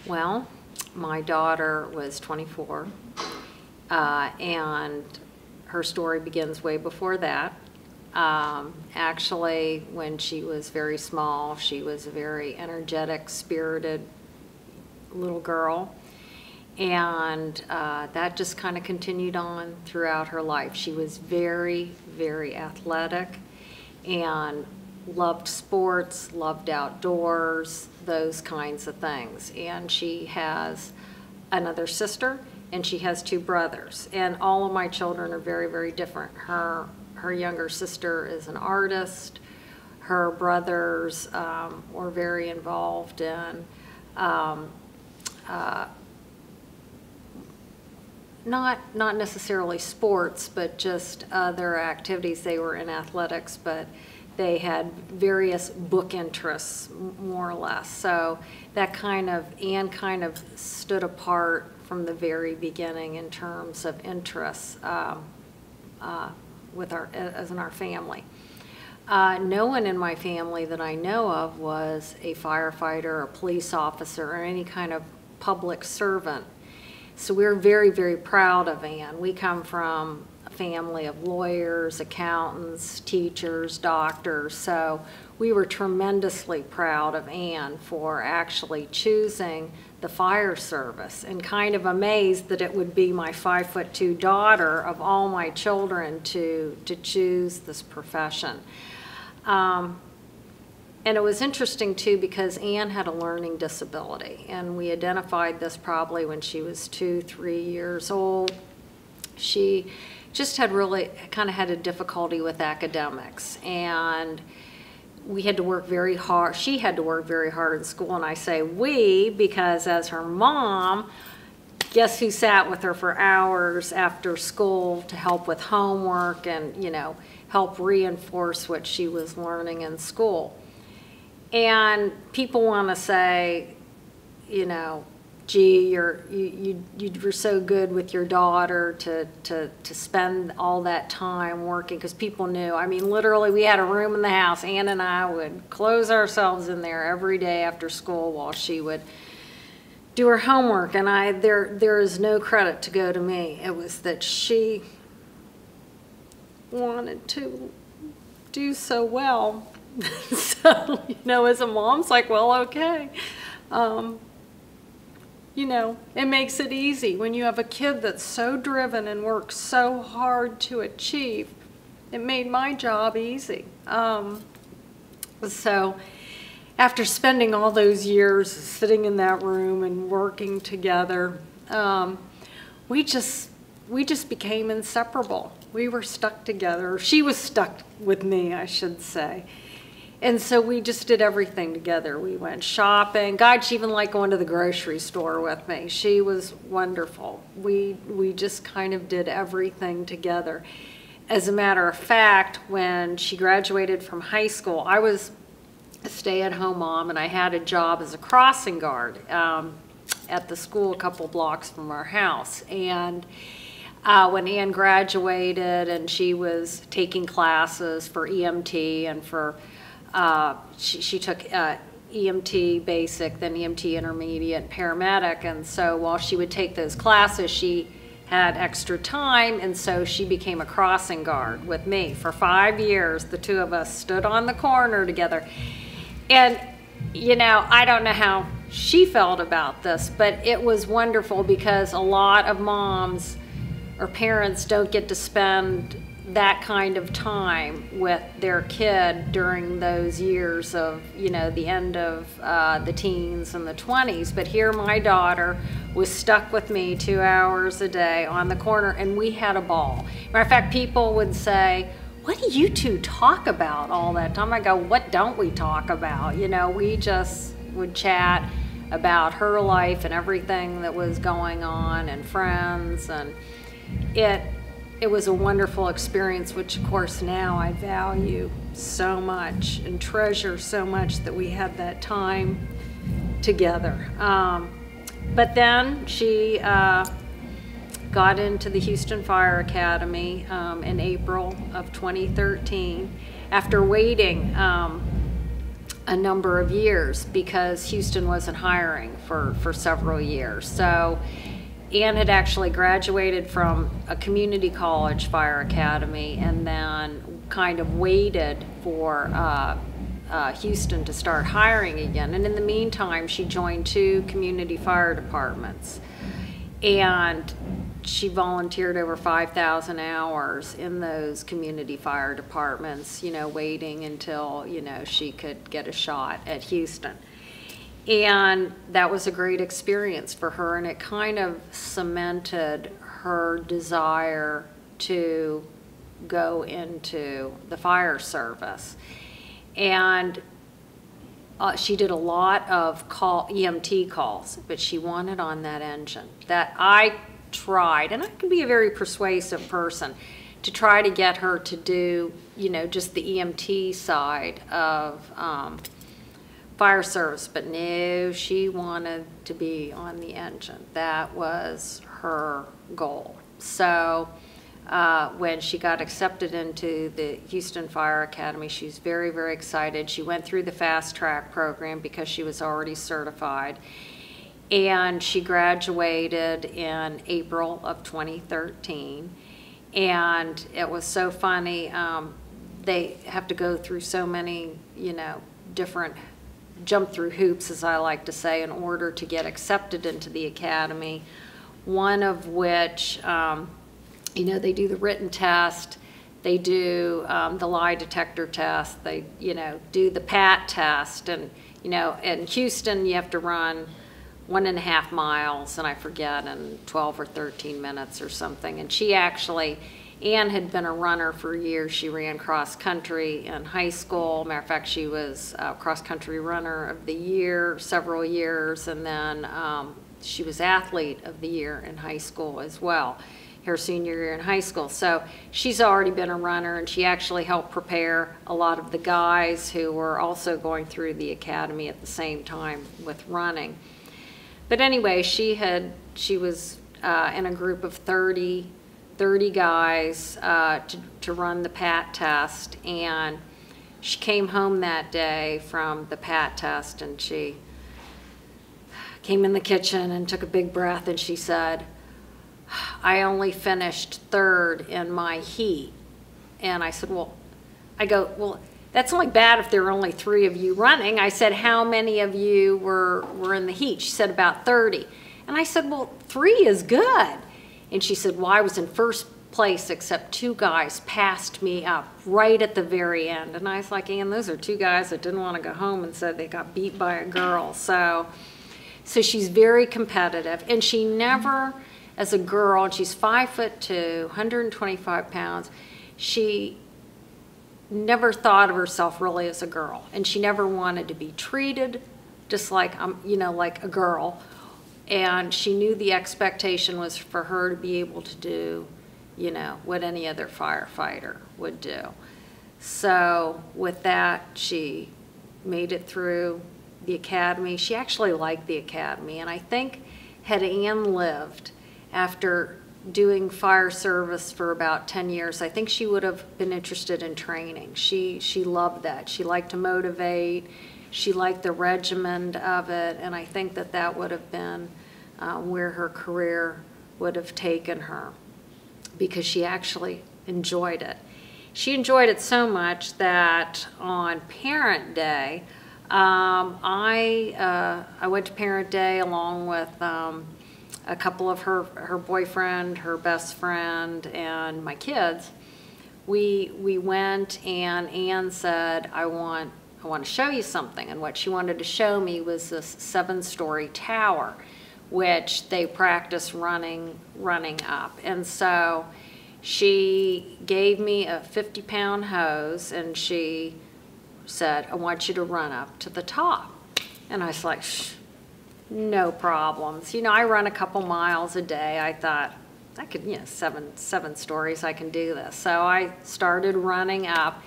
Well, my daughter was 24, and her story begins way before that. Actually, when she was very small, she was a very energetic, spirited little girl, and that just kind of continued on throughout her life. She was very, very athletic and loved sports, loved outdoors, those kinds of things. And she has another sister, and she has two brothers. And all of my children are very, very different. Her younger sister is an artist. Her brothers were very involved in not necessarily sports, but just other activities. They were in athletics, but they had various book interests, more or less. So that Anne kind of stood apart from the very beginning in terms of interests as in our family. No one in my family that I know of was a firefighter, a police officer, or any kind of public servant. So we're very, very proud of Anne. We come from a family of lawyers, accountants, teachers, doctors, so we were tremendously proud of Anne for actually choosing the fire service, and kind of amazed that it would be my 5'2" daughter of all my children to choose this profession. And it was interesting too, because Anne had a learning disability, and we identified this probably when she was 2-3 years old. She just had really kind of had a difficulty with academics, and we had to work very hard. She had to work very hard in school, and I say we because as her mom, guess who sat with her for hours after school to help with homework and, you know, help reinforce what she was learning in school. And people want to say, you know, gee, you were so good with your daughter to spend all that time working, because people knew. I mean, literally, we had a room in the house. Anne and I would close ourselves in there every day after school while she would do her homework. And there is no credit to go to me. It was that she wanted to do so well. So, you know, as a mom, it's like, well, okay. You know, it makes it easy when you have a kid that's so driven and works so hard to achieve. It made my job easy. So after spending all those years sitting in that room and working together, we just became inseparable. We were stuck together. She was stuck with me, I should say. And so we just did everything together. We went shopping. God, she even liked going to the grocery store with me. She was wonderful. We just kind of did everything together. As a matter of fact, when she graduated from high school, I was a stay-at-home mom, and I had a job as a crossing guard at the school a couple blocks from our house. And when Anne graduated and she was taking classes for EMT and for she took EMT basic, then EMT intermediate, paramedic, and so while she would take those classes, she had extra time, and so she became a crossing guard with me. For 5 years, the two of us stood on the corner together. And, you know, I don't know how she felt about this, but it was wonderful because a lot of moms or parents don't get to spend that kind of time with their kid during those years of, you know, the end of the teens and the 20s. But here my daughter was stuck with me 2 hours a day on the corner, and we had a ball. Matter of fact, people would say, what do you two talk about all that time? I go, what don't we talk about? You know, we just would chat about her life and everything that was going on and friends, and it was a wonderful experience, which of course now I value so much and treasure so much that we had that time together. But then she got into the Houston Fire Academy in April of 2013 after waiting a number of years because Houston wasn't hiring for several years. So Ann had actually graduated from a community college fire academy and then kind of waited for Houston to start hiring again. And in the meantime, she joined 2 community fire departments. And she volunteered over 5,000 hours in those community fire departments, you know, waiting until, you know, she could get a shot at Houston. And that was a great experience for her, and it kind of cemented her desire to go into the fire service. And she did a lot of EMT calls, but she wanted on that engine. That I tried, and I can be a very persuasive person, to try to get her to do, you know, just the EMT side of fire service, but no, she wanted to be on the engine. That was her goal. So when she got accepted into the Houston Fire Academy, she was very, very excited. She went through the fast track program because she was already certified. And she graduated in April of 2013. And it was so funny. They have to go through so many, you know, different jump through hoops, as I like to say, in order to get accepted into the academy. One of which, you know, they do the written test, they do the lie detector test, they, you know, do the PAT test, and, you know, in Houston you have to run 1.5 miles, and I forget, in 12 or 13 minutes or something. And she actually, Ann had been a runner for years. She ran cross country in high school. Matter of fact, she was a cross country runner of the year several years, and then she was athlete of the year in high school as well, her senior year in high school. So she's already been a runner, and she actually helped prepare a lot of the guys who were also going through the academy at the same time with running. But anyway, she was in a group of 30 guys to run the PAT test, and she came home that day from the PAT test, and she came in the kitchen and took a big breath, and she said, "I only finished 3rd in my heat." And I said, well, that's only bad if there were only 3 of you running. I said, how many of you were in the heat? She said, about 30. And I said, well, 3 is good. And she said, well, I was in first place except 2 guys passed me up right at the very end. And I was like, Ann, those are 2 guys that didn't want to go home and said they got beat by a girl. So she's very competitive. And she never, as a girl, and she's 5'2", 125 pounds, she never thought of herself really as a girl, and she never wanted to be treated just like, you know, like a girl. And she knew the expectation was for her to be able to do, you know, what any other firefighter would do. So with that, she made it through the academy. She actually liked the academy, and I think had Ann lived after doing fire service for about 10 years, I think she would have been interested in training. She loved that. She liked to motivate. She liked the regimen of it, and I think that would have been where her career would have taken her, because she actually enjoyed it. She enjoyed it so much that on Parent Day, I went to Parent Day along with a couple of her boyfriend, her best friend, and my kids. We went, and Ann said, I want to show you something. And what she wanted to show me was this 7-story tower, which they practice running up. And so she gave me a 50-pound hose, and she said, I want you to run up to the top. And I was like, shh. No problems. You know, I run a couple miles a day. I thought, I could, you know, seven stories, I can do this. So I started running up,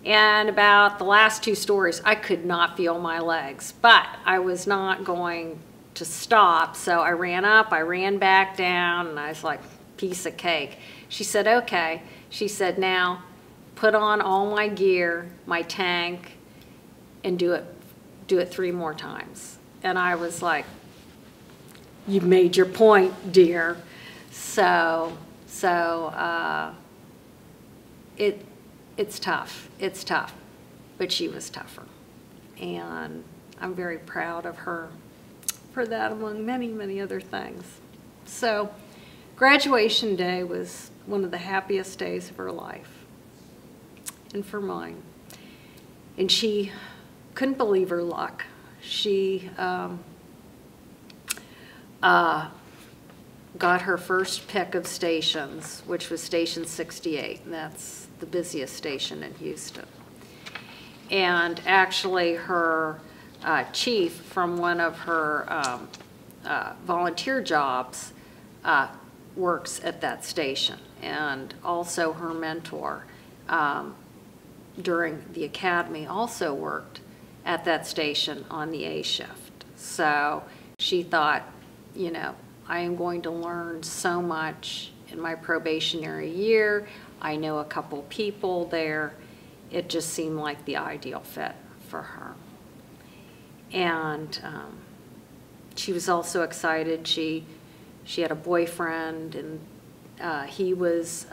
and about the last 2 stories, I could not feel my legs, but I was not going to stop. So I ran up, I ran back down, and I was like, piece of cake. She said, okay. She said, now put on all my gear, my tank, and do it do it 3 more times. And I was like, you made your point, dear. It's tough. It's tough. But she was tougher. And I'm very proud of her for that, among many, many other things. So graduation day was one of the happiest days of her life, and for mine. And she couldn't believe her luck. She got her first pick of stations, which was Station 68, and that's the busiest station in Houston. And actually her chief from one of her volunteer jobs works at that station, and also her mentor during the academy also worked at that station on the A shift. So she thought, you know, I am going to learn so much in my probationary year. I know a couple people there. It just seemed like the ideal fit for her. And she was also excited. She had a boyfriend, and he was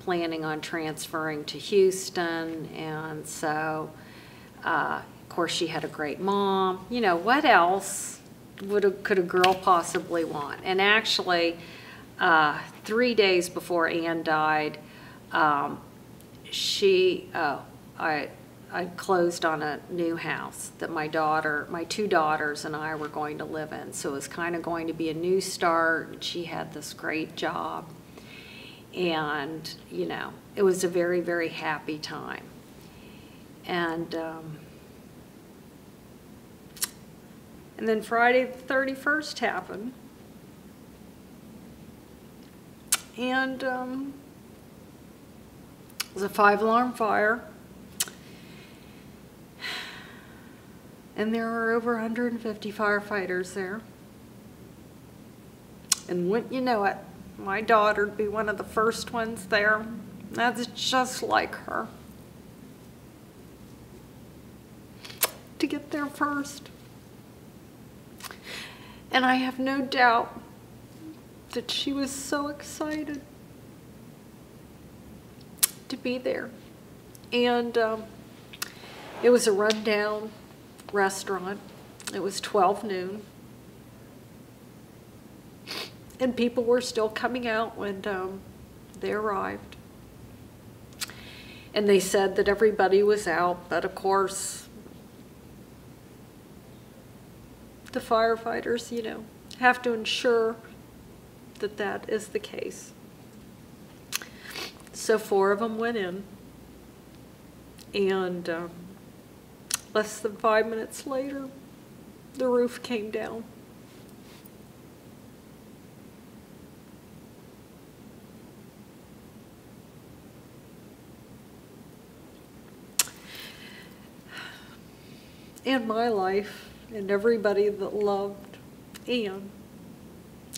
planning on transferring to Houston, and so of course she had a great mom. You know, what else could a girl possibly want? And actually 3 days before Ann died, I closed on a new house that my 2 daughters and I were going to live in. So it was kind of going to be a new start. She had this great job. And, you know, it was a very, very happy time. And then Friday the 31st happened. And it was a 5-alarm fire. And there were over 150 firefighters there. And wouldn't you know it, my daughter would be one of the first ones there. That's just like her. To get there first. And I have no doubt that she was so excited to be there. And it was a rundown restaurant. It was 12 noon. And people were still coming out when they arrived. And they said that everybody was out, but of course, the firefighters, you know, have to ensure that that is the case. So 4 of them went in, and less than 5 minutes later, the roof came down. And my life, and everybody that loved Ann,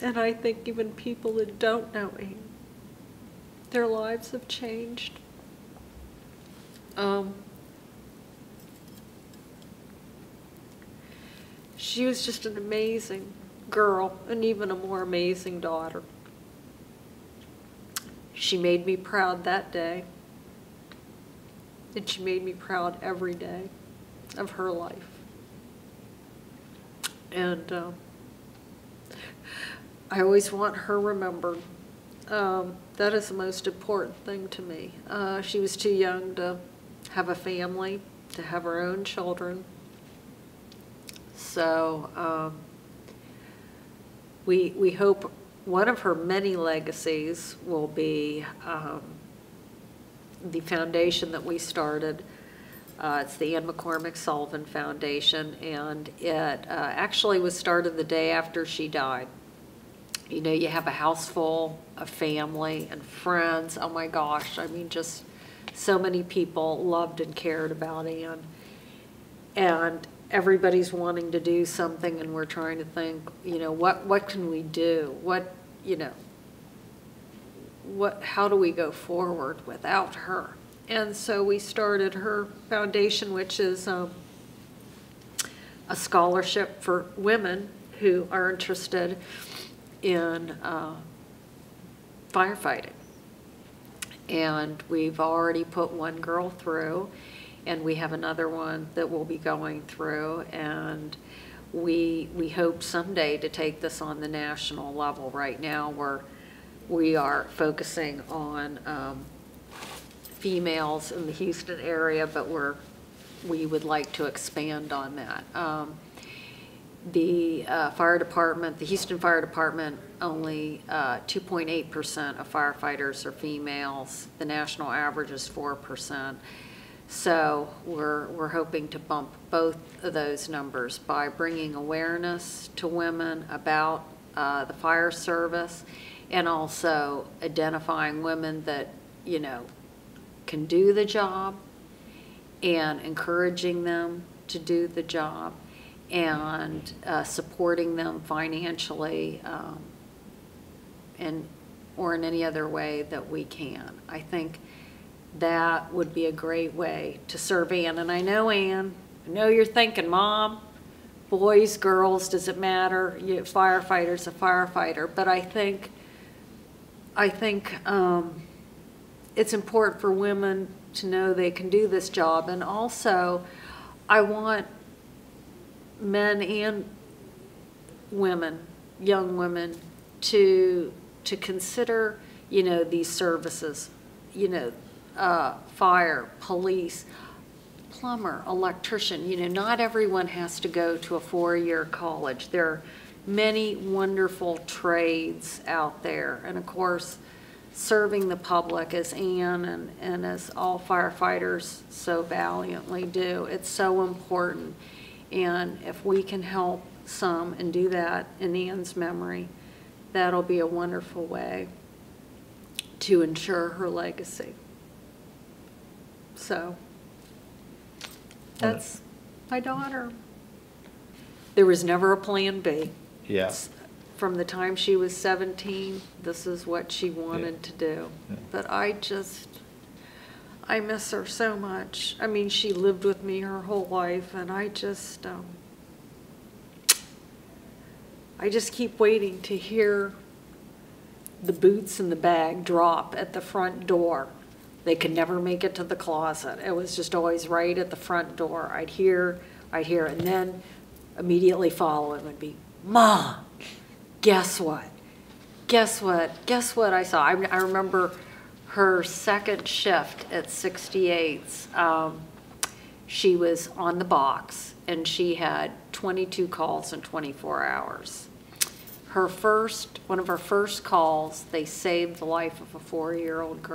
and I think even people that don't know Ann, their lives have changed. She was just an amazing girl, and even a more amazing daughter. She made me proud that day, and she made me proud every day of her life. And I always want her remembered. That is the most important thing to me. She was too young to have a family, to have her own children. So we hope one of her many legacies will be the foundation that we started. It's the Ann McCormick Sullivan Foundation, and it actually was started the day after she died. You know, you have a house full of family and friends. Oh my gosh, I mean, just so many people loved and cared about Ann. And everybody's wanting to do something, and we're trying to think, you know, what can we do? What, you know, how do we go forward without her? And so we started her foundation, which is a scholarship for women who are interested in firefighting. And we've already put one girl through, and we have another one that we'll be going through, and we hope someday to take this on the national level. Right now we are focusing on females in the Houston area, but we would like to expand on that. The fire department, the Houston Fire Department, only 2.8% of firefighters are females. The national average is 4%. So we're hoping to bump both of those numbers by bringing awareness to women about the fire service, and also identifying women that, you know, can do the job, and encouraging them to do the job, and supporting them financially or in any other way that we can. I think that would be a great way to serve Ann. And I know, Ann, I know you're thinking, Mom, boys, girls, does it matter? Firefighter's a firefighter. But I think it's important for women to know they can do this job. And also, I want men and women, young women, to consider, you know, these services, you know, fire, police, plumber, electrician. You know, not everyone has to go to a 4-year college. There are many wonderful trades out there. And of course, serving the public, as Ann and as all firefighters so valiantly do, it's so important. And if we can help some and do that in Ann's memory, that'll be a wonderful way to ensure her legacy. So that's my daughter. There was never a plan B. Yeah. From the time she was 17, this is what she wanted to do. Yeah. But I miss her so much. I mean, she lived with me her whole life, and I just keep waiting to hear the boots and the bag drop at the front door. They could never make it to the closet. It was just always right at the front door. I'd hear, and then immediately following would be, Mom, guess what? Guess what? Guess what I saw? I remember her second shift at 68's. She was on the box, and she had 22 calls in 24 hours. One of her first calls, they saved the life of a 4-year-old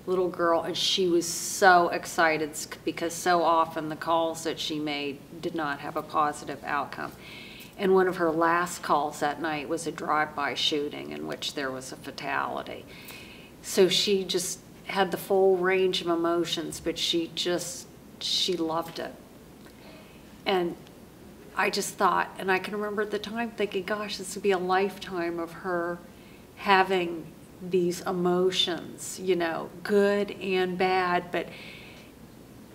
little girl, and she was so excited because so often the calls that she made did not have a positive outcome. And one of her last calls that night was a drive-by shooting in which there was a fatality. So she just had the full range of emotions, but she loved it. And I just thought, and I can remember at the time thinking, gosh, this would be a lifetime of her having these emotions, you know, good and bad. But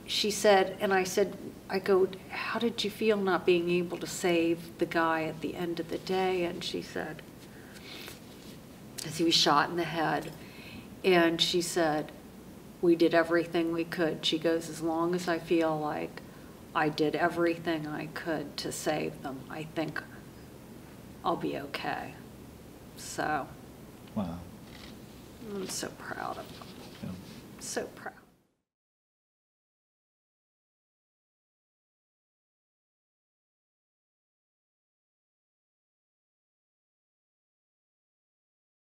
she said, and I said, I go, how did you feel not being able to save the guy at the end of the day? And she said, as he was shot in the head, and she said, we did everything we could. She goes, as long as I feel like I did everything I could to save them, I think I'll be okay. So, wow. I'm so proud of them. Yeah. So proud.